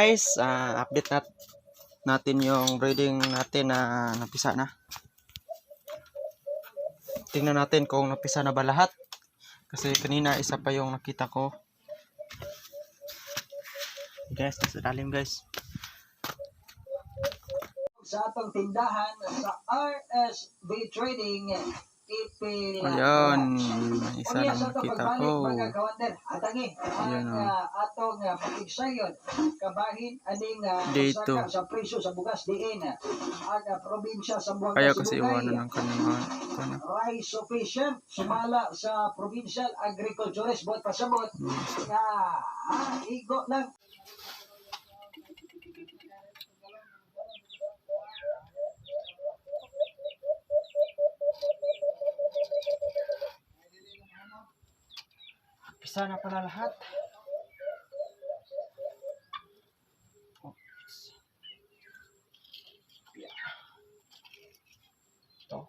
guys, update natin yung breeding natin na napisa na. Tingnan natin kung napisa na ba lahat. Kasi kanina isa pa yung nakita ko. Guys, nasa lalim guys. Sa atong tindahan sa RSB Trading Ayan, isa na nakita ko. Ayan atong pagigsayon kabahin aning dito sa presyo sa bugas diin ang probinsya sa Buanga kaya kasi iwanan ng kanina rice sufficient sumala sa provincial agriculturist bot pasabot nga igo lang. Pisa na pala lahat. Ito.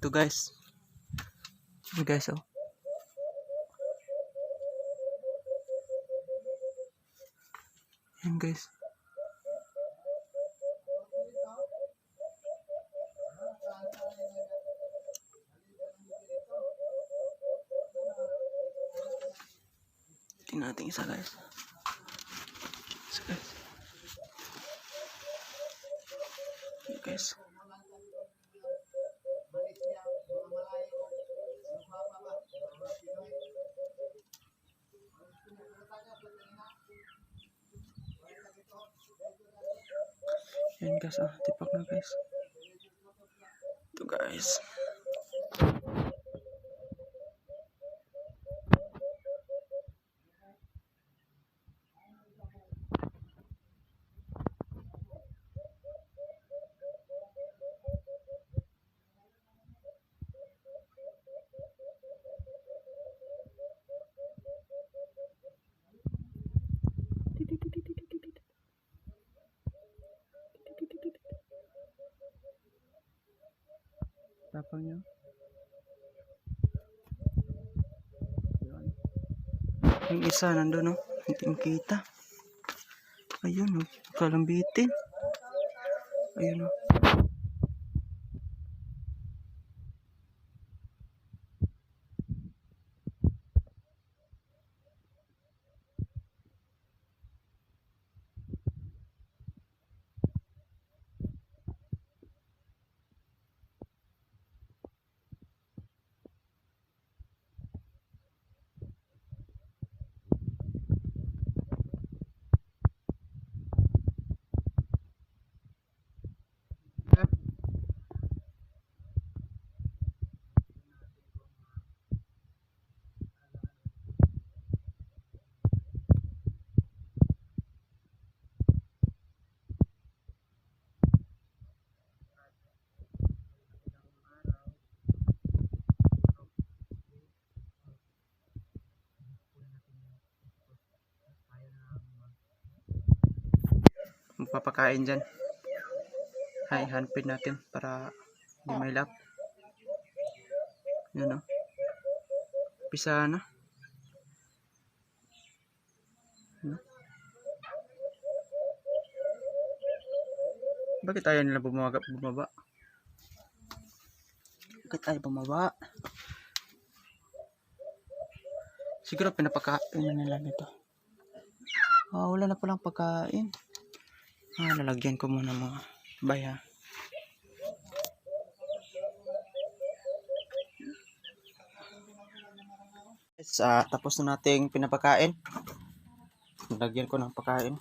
Ito guys. Ito guys, oh. Yan guys. Tingnan natin isa guys. Isa guys. Yan guys. Yan guys, tipak na guys. Ito guys. Tapang nyo. Yung isa nandun, no? Hindi kita. Ayun, no? Kalambitin. Ayun, no? Magpapakain dyan. Hay, handpin natin para hindi may lap. Yan, no? Pisa na. Hmm? Bakit ayaw nila bumaba? Bakit ayaw bumaba? Siguro pinapakain na nila nito. Wala na palang pagkain. Lalagyan ko muna mga baya. Yes, tapos na nating pinapakain. Lagyan ko ng pagkain.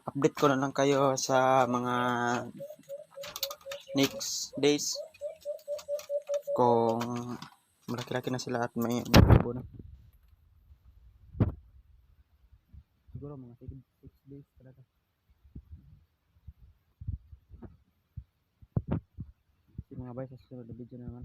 Update ko na lang kayo sa mga next days kung malaki-laki na sila at may bubo na. Siguro mga 6 days talaga. Mga bay, sa susunod na video naman.